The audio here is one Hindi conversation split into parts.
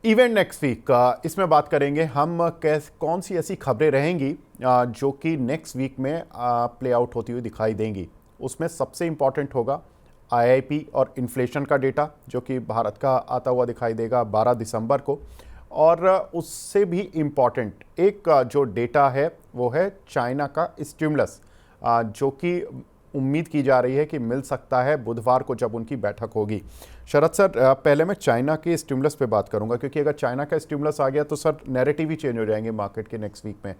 इवेंट नेक्स्ट वीक इसमें बात करेंगे हम कौन सी ऐसी खबरें रहेंगी जो कि नेक्स्ट वीक में प्ले आउट होती हुई दिखाई देंगी। उसमें सबसे इम्पॉर्टेंट होगा आईआईपी और इन्फ्लेशन का डेटा जो कि भारत का आता हुआ दिखाई देगा 12 दिसंबर को। और उससे भी इम्पॉर्टेंट एक जो डेटा है वो है चाइना का स्टिमुलस जो कि उम्मीद की जा रही है कि मिल सकता है बुधवार को जब उनकी बैठक होगी। शरद सर, पहले मैं चाइना के स्टिमुलस पे बात करूंगा क्योंकि अगर चाइना का स्टिमुलस आ गया तो सर नैरेटिव ही चेंज हो जाएंगे मार्केट के नेक्स्ट वीक में।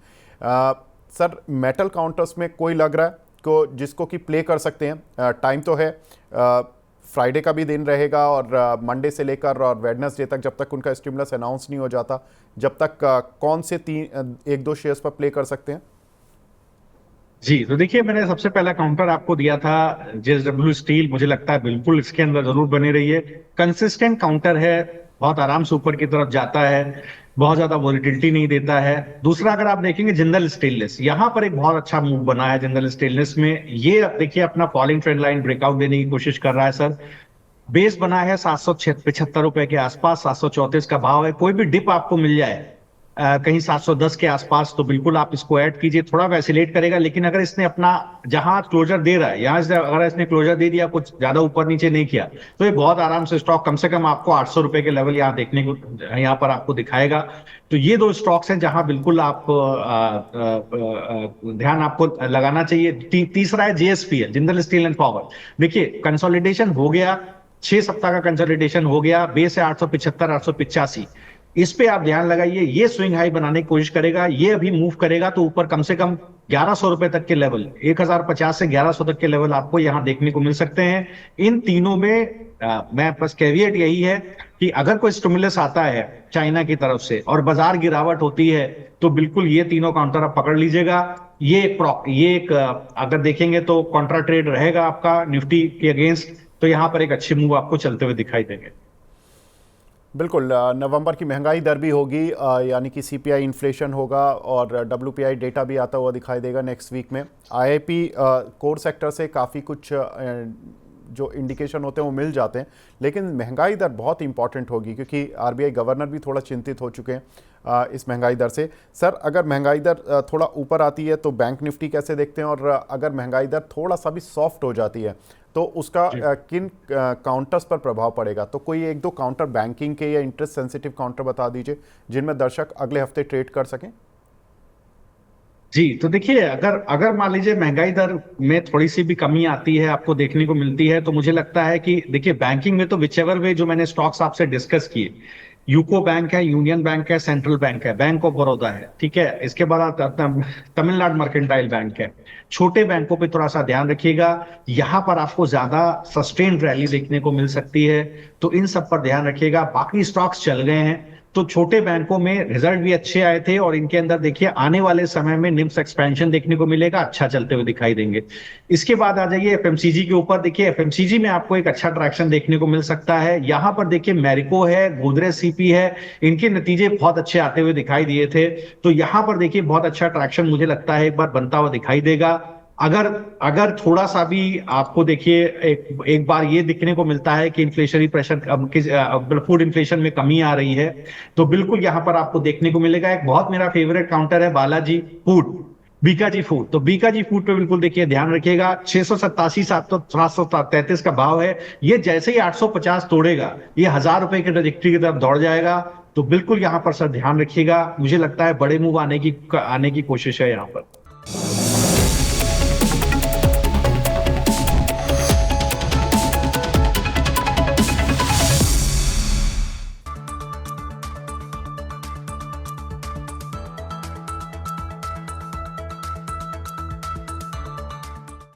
सर मेटल काउंटर्स में कोई लग रहा है को जिसको कि प्ले कर सकते हैं? टाइम तो है, फ्राइडे का भी दिन रहेगा और मंडे से लेकर और वेडनेसडे तक जब तक उनका स्टिमुलस अनाउंस नहीं हो जाता, जब तक कौन से एक दो शेयर्स पर प्ले कर सकते हैं? जी, तो देखिए, मैंने सबसे पहला काउंटर आपको दिया था जेएसडब्ल्यू स्टील। मुझे लगता है बिल्कुल इसके अंदर जरूर बने रहिए। कंसिस्टेंट काउंटर है, बहुत आराम से ऊपर की तरफ जाता है, बहुत ज्यादा वॉलिटिलिटी नहीं देता है। दूसरा, अगर आप देखेंगे जिंदल स्टेनलेस, यहां पर एक बहुत अच्छा मूव बना है जिंदल स्टेनलेस में। ये देखिए अपना फॉलिंग ट्रेंड लाइन ब्रेकआउट देने की कोशिश कर रहा है सर। बेस बना है 775 रुपए के आसपास, 734 का भाव है। कोई भी डिप आपको मिल जाए कहीं 710 के आसपास, तो बिल्कुल आप इसको ऐड कीजिए। थोड़ा वैसिलेट करेगा, लेकिन अगर इसने अपना जहां क्लोजर दे रहा है, यहां से अगर इसने क्लोजर दे दिया, कुछ ज्यादा ऊपर नीचे नहीं किया, तो ये बहुत आराम से स्टॉक कम से कम आपको 800 रुपए के लेवल यहाँ देखने को, यहाँ पर आपको दिखाएगा। तो ये दो स्टॉक्स हैं जहां बिल्कुल आप ध्यान आपको लगाना चाहिए। तीसरा है JSP, Jindal steel and power. देखिए, कंसोलिडेशन हो गया, 6 सप्ताह का कंसोलिडेशन हो गया। बेस है 875, 885। इस पे आप ध्यान लगाइए। ये स्विंग हाई बनाने की कोशिश करेगा, ये अभी मूव करेगा तो ऊपर कम से कम 1100 रुपए तक के लेवल, 1050 से 1100 तक के लेवल आपको यहां देखने को मिल सकते हैं। इन तीनों में मैं बस कैविएट यही है कि अगर कोई स्टिमुलस आता है चाइना की तरफ से और बाजार गिरावट होती है, तो बिल्कुल ये तीनों काउंटर आप पकड़ लीजिएगा। ये एक अगर देखेंगे तो कॉन्ट्रा ट्रेड रहेगा आपका निफ्टी के अगेंस्ट, तो यहां पर एक अच्छी मूव आपको चलते हुए दिखाई देंगे। बिल्कुल, नवंबर की महंगाई दर भी होगी, यानी कि सीपीआई इन्फ्लेशन होगा और डब्ल्यूपीआई डेटा भी आता हुआ दिखाई देगा नेक्स्ट वीक में। आईआईपी कोर सेक्टर से काफ़ी कुछ जो इंडिकेशन होते हैं वो मिल जाते हैं, लेकिन महंगाई दर बहुत इंपॉर्टेंट होगी क्योंकि आरबीआई गवर्नर भी थोड़ा चिंतित हो चुके हैं इस महंगाई दर से। सर, अगर महंगाई दर थोड़ा ऊपर आती है तो बैंक निफ्टी कैसे देखते हैं, और अगर महंगाई दर थोड़ा सा भी सॉफ्ट हो जाती है तो उसका किन काउंटर्स पर प्रभाव पड़ेगा? तो कोई एक दो काउंटर बैंकिंग के या इंटरेस्ट सेंसिटिव काउंटर बता दीजिए जिनमें दर्शक अगले हफ्ते ट्रेड कर सकें। जी, तो देखिए, अगर अगर मान लीजिए महंगाई दर में थोड़ी सी भी कमी आती है, आपको देखने को मिलती है, तो मुझे लगता है कि देखिए बैंकिंग में तो विचेवर वे जो मैंने स्टॉक्स आपसे डिस्कस किए, यूको बैंक है, यूनियन बैंक है, सेंट्रल बैंक है, बैंक ऑफ बड़ौदा है, ठीक है। इसके बाद तमिलनाडु मर्केंटाइल बैंक है। छोटे बैंकों पे थोड़ा सा ध्यान रखिएगा, यहाँ पर आपको ज्यादा सस्टेन्ड रैली देखने को मिल सकती है, तो इन सब पर ध्यान रखिएगा। बाकी स्टॉक्स चल गए हैं, तो छोटे बैंकों में रिजल्ट भी अच्छे आए थे और इनके अंदर देखिए आने वाले समय में निम्स एक्सपेंशन देखने को मिलेगा, अच्छा चलते हुए दिखाई देंगे। इसके बाद आ जाइए एफएमसीजी के ऊपर। देखिए, एफएमसीजी में आपको एक अच्छा ट्रैक्शन देखने को मिल सकता है। यहाँ पर देखिए मैरिको है, गोदरेज सीपी है, इनके नतीजे बहुत अच्छे आते हुए दिखाई दिए थे, तो यहाँ पर देखिए बहुत अच्छा ट्रैक्शन मुझे लगता है एक बार बनता हुआ दिखाई देगा। अगर अगर थोड़ा सा भी आपको देखिए एक बार ये दिखने को मिलता है कि इन्फ्लेशनरी प्रेशर, फूड इन्फ्लेशन में कमी आ रही है, तो बिल्कुल यहां पर आपको देखने को मिलेगा। एक बहुत मेरा फेवरेट काउंटर है बालाजी फूड, बीकाजी फूड। तो बीकाजी फूड पे बिल्कुल देखिए ध्यान रखिएगा। 687, 733 का भाव है। ये जैसे ही 850 तोड़ेगा, ये 1000 रुपए की ट्रेजेक्टरी की तरफ दौड़ जाएगा, तो बिल्कुल यहां पर सर ध्यान रखिएगा। मुझे लगता है बड़े मूव आने की कोशिश है यहाँ पर।